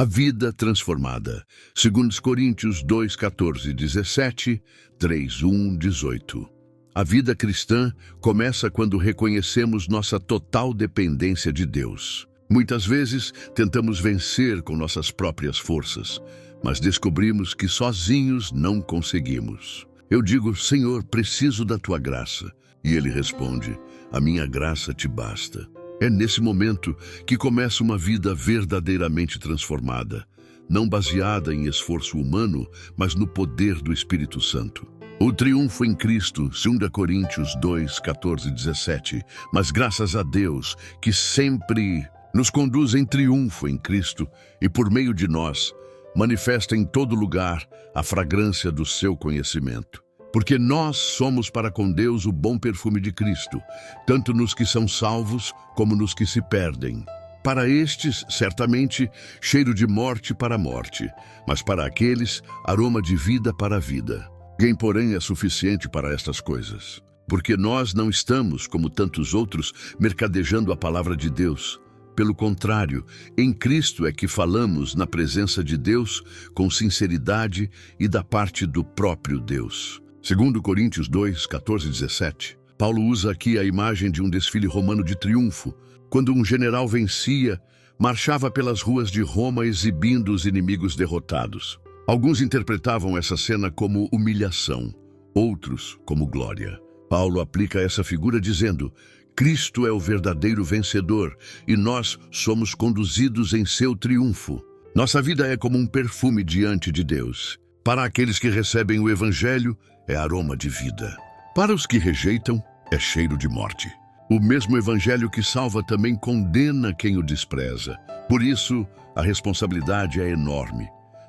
A vida transformada. 2 Coríntios 2, 14, 17, 3, 1, 18. A vida cristã começa quando reconhecemos nossa total dependência de Deus. Muitas vezes tentamos vencer com nossas próprias forças, mas descobrimos que sozinhos não conseguimos. Eu digo, Senhor, preciso da tua graça. E Ele responde, a minha graça te basta. É nesse momento que começa uma vida verdadeiramente transformada, não baseada em esforço humano, mas no poder do Espírito Santo. O triunfo em Cristo, 2 Coríntios 2, 14 e 17, mas graças a Deus que sempre nos conduz em triunfo em Cristo e por meio de nós, manifesta em todo lugar a fragrância do seu conhecimento. Porque nós somos para com Deus o bom perfume de Cristo, tanto nos que são salvos como nos que se perdem. Para estes, certamente, cheiro de morte para a morte, mas para aqueles, aroma de vida para a vida. Ninguém, porém, é suficiente para estas coisas. Porque nós não estamos, como tantos outros, mercadejando a palavra de Deus. Pelo contrário, em Cristo é que falamos na presença de Deus com sinceridade e da parte do próprio Deus. 2 Coríntios 2, 14 e 17. Paulo usa aqui a imagem de um desfile romano de triunfo, quando um general vencia, marchava pelas ruas de Roma exibindo os inimigos derrotados. Alguns interpretavam essa cena como humilhação, outros como glória. Paulo aplica essa figura dizendo, Cristo é o verdadeiro vencedor e nós somos conduzidos em seu triunfo. Nossa vida é como um perfume diante de Deus. Para aqueles que recebem o Evangelho, é aroma de vida. Para os que rejeitam, é cheiro de morte. O mesmo Evangelho que salva também condena quem o despreza. Por isso, a responsabilidade é enorme.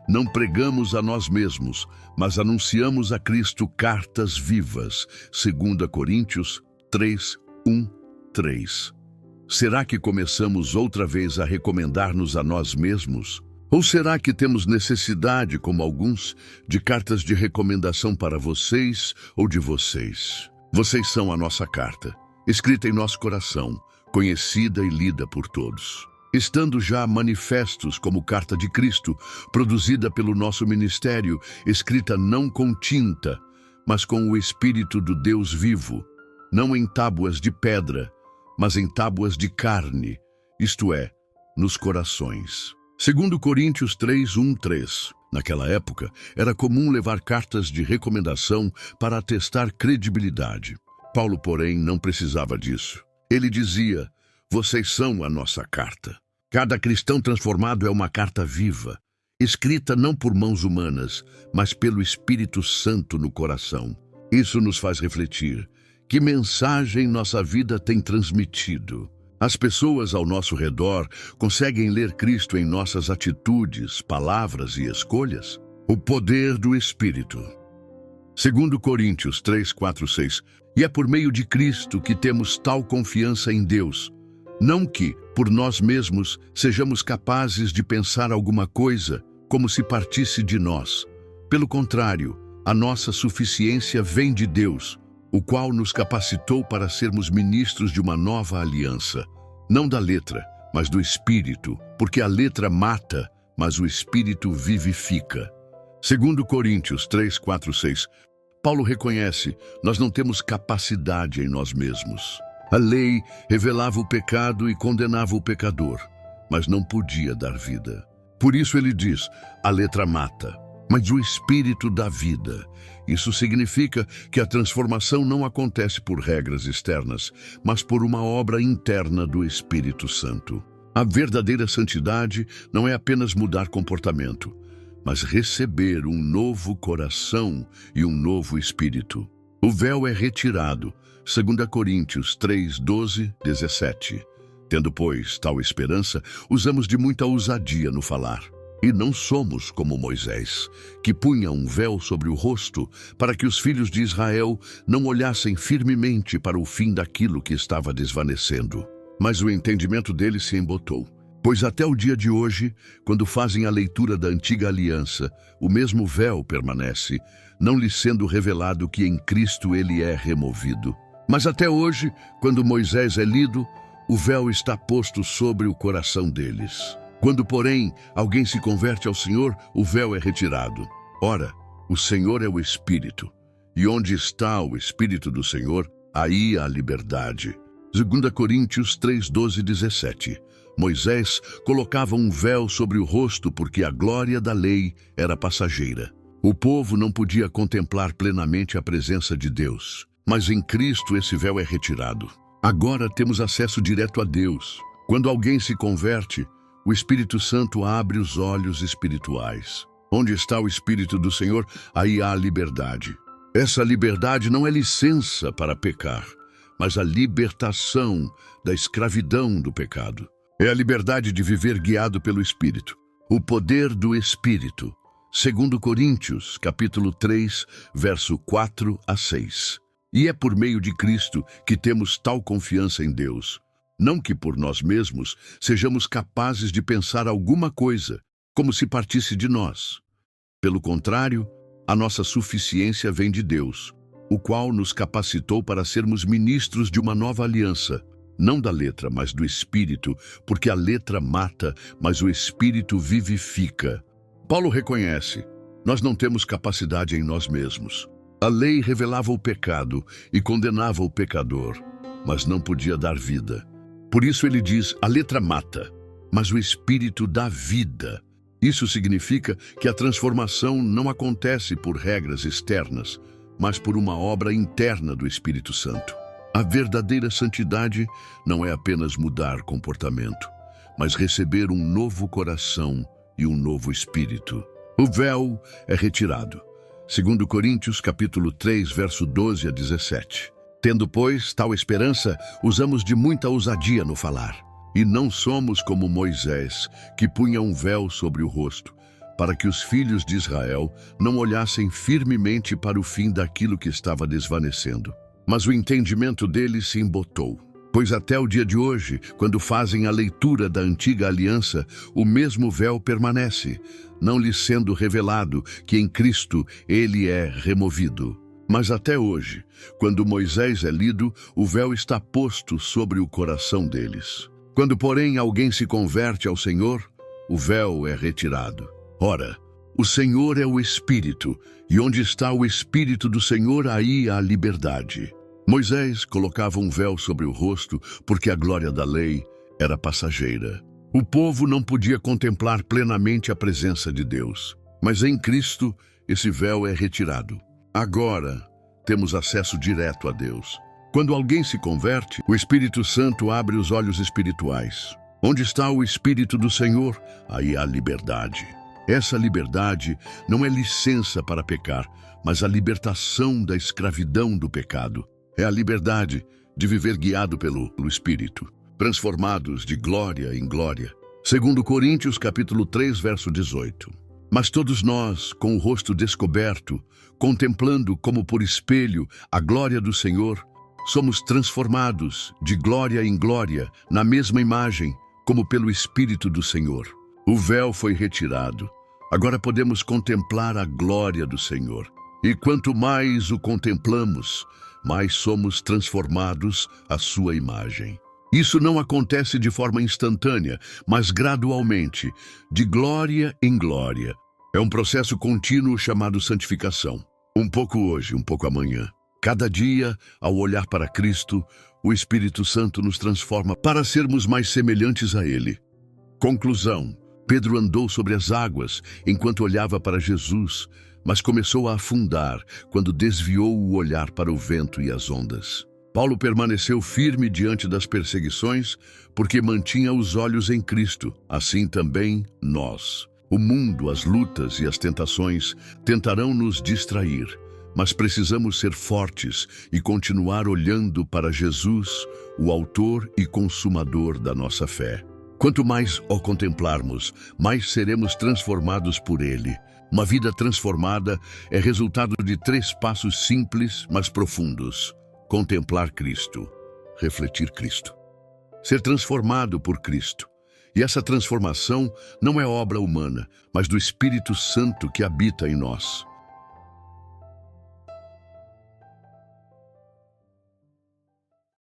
Não pregamos a nós mesmos, mas anunciamos a Cristo cartas vivas. 2 Coríntios 3, 1, 3. Será que começamos outra vez a recomendar-nos a nós mesmos? Ou será que temos necessidade, como alguns, de cartas de recomendação para vocês ou de vocês? Vocês são a nossa carta, escrita em nosso coração, conhecida e lida por todos. Estando já manifestos como carta de Cristo, produzida pelo nosso ministério, escrita não com tinta, mas com o Espírito do Deus vivo, não em tábuas de pedra, mas em tábuas de carne, isto é, nos corações. 2 Coríntios 3, 1, 3. Naquela época, era comum levar cartas de recomendação para atestar credibilidade. Paulo, porém, não precisava disso. Ele dizia, vocês são a nossa carta. Cada cristão transformado é uma carta viva, escrita não por mãos humanas, mas pelo Espírito Santo no coração. Isso nos faz refletir. Que mensagem nossa vida tem transmitido? As pessoas ao nosso redor conseguem ler Cristo em nossas atitudes, palavras e escolhas? O poder do Espírito. 2 Coríntios 3, 4, 6. E é por meio de Cristo que temos tal confiança em Deus. Não que, por nós mesmos, sejamos capazes de pensar alguma coisa como se partisse de nós. Pelo contrário, a nossa suficiência vem de Deus, o qual nos capacitou para sermos ministros de uma nova aliança, não da letra, mas do Espírito, porque a letra mata, mas o Espírito vivifica. 2 Coríntios 3, 4, 6. Paulo reconhece, nós não temos capacidade em nós mesmos. A lei revelava o pecado e condenava o pecador, mas não podia dar vida. Por isso ele diz, a letra mata, mas o Espírito dá vida. Isso significa que a transformação não acontece por regras externas, mas por uma obra interna do Espírito Santo. A verdadeira santidade não é apenas mudar comportamento, mas receber um novo coração e um novo espírito. O véu é retirado, 2 Coríntios 3, 12, 17. Tendo, pois, tal esperança, usamos de muita ousadia no falar. E não somos como Moisés, que punha um véu sobre o rosto para que os filhos de Israel não olhassem firmemente para o fim daquilo que estava desvanecendo. Mas o entendimento deles se embotou. Pois até o dia de hoje, quando fazem a leitura da antiga aliança, o mesmo véu permanece, não lhes sendo revelado que em Cristo ele é removido. Mas até hoje, quando Moisés é lido, o véu está posto sobre o coração deles. Quando, porém, alguém se converte ao Senhor, o véu é retirado. Ora, o Senhor é o Espírito, e onde está o Espírito do Senhor, aí há liberdade. 2 Coríntios 3, 12 e 17. Moisés colocava um véu sobre o rosto porque a glória da lei era passageira. O povo não podia contemplar plenamente a presença de Deus, mas em Cristo esse véu é retirado. Agora temos acesso direto a Deus. Quando alguém se converte, o Espírito Santo abre os olhos espirituais. Onde está o Espírito do Senhor, aí há liberdade. Essa liberdade não é licença para pecar, mas a libertação da escravidão do pecado. É a liberdade de viver guiado pelo Espírito. O poder do Espírito. 2 Coríntios, capítulo 3, verso 4 a 6. E é por meio de Cristo que temos tal confiança em Deus. Não que por nós mesmos sejamos capazes de pensar alguma coisa, como se partisse de nós. Pelo contrário, a nossa suficiência vem de Deus, o qual nos capacitou para sermos ministros de uma nova aliança, não da letra, mas do Espírito, porque a letra mata, mas o Espírito vivifica. Paulo reconhece, nós não temos capacidade em nós mesmos. A lei revelava o pecado e condenava o pecador, mas não podia dar vida. Por isso ele diz, a letra mata, mas o Espírito dá vida. Isso significa que a transformação não acontece por regras externas, mas por uma obra interna do Espírito Santo. A verdadeira santidade não é apenas mudar comportamento, mas receber um novo coração e um novo espírito. O véu é retirado. 2 Coríntios, capítulo 3, verso 12 a 17. Tendo, pois, tal esperança, usamos de muita ousadia no falar. E não somos como Moisés, que punha um véu sobre o rosto, para que os filhos de Israel não olhassem firmemente para o fim daquilo que estava desvanecendo. Mas o entendimento deles se embotou. Pois até o dia de hoje, quando fazem a leitura da antiga aliança, o mesmo véu permanece, não lhes sendo revelado que em Cristo ele é removido. Mas até hoje, quando Moisés é lido, o véu está posto sobre o coração deles. Quando, porém, alguém se converte ao Senhor, o véu é retirado. Ora, o Senhor é o Espírito, e onde está o Espírito do Senhor, aí há liberdade. Moisés colocava um véu sobre o rosto porque a glória da lei era passageira. O povo não podia contemplar plenamente a presença de Deus, mas em Cristo esse véu é retirado. Agora temos acesso direto a Deus. Quando alguém se converte, o Espírito Santo abre os olhos espirituais. Onde está o Espírito do Senhor, aí há liberdade. Essa liberdade não é licença para pecar, mas a libertação da escravidão do pecado. É a liberdade de viver guiado pelo Espírito, transformados de glória em glória. 2 Coríntios, capítulo 3, verso 18. Mas todos nós, com o rosto descoberto, contemplando como por espelho a glória do Senhor, somos transformados de glória em glória, na mesma imagem, como pelo Espírito do Senhor. O véu foi retirado. Agora podemos contemplar a glória do Senhor. E quanto mais o contemplamos, mais somos transformados à sua imagem. Isso não acontece de forma instantânea, mas gradualmente, de glória em glória. É um processo contínuo chamado santificação. Um pouco hoje, um pouco amanhã. Cada dia, ao olhar para Cristo, o Espírito Santo nos transforma para sermos mais semelhantes a Ele. Conclusão: Pedro andou sobre as águas enquanto olhava para Jesus, mas começou a afundar quando desviou o olhar para o vento e as ondas. Paulo permaneceu firme diante das perseguições porque mantinha os olhos em Cristo. Assim também nós. O mundo, as lutas e as tentações tentarão nos distrair, mas precisamos ser fortes e continuar olhando para Jesus, o autor e consumador da nossa fé. Quanto mais o contemplarmos, mais seremos transformados por Ele. Uma vida transformada é resultado de 3 passos simples, mas profundos. Contemplar Cristo, refletir Cristo, ser transformado por Cristo. E essa transformação não é obra humana, mas do Espírito Santo que habita em nós.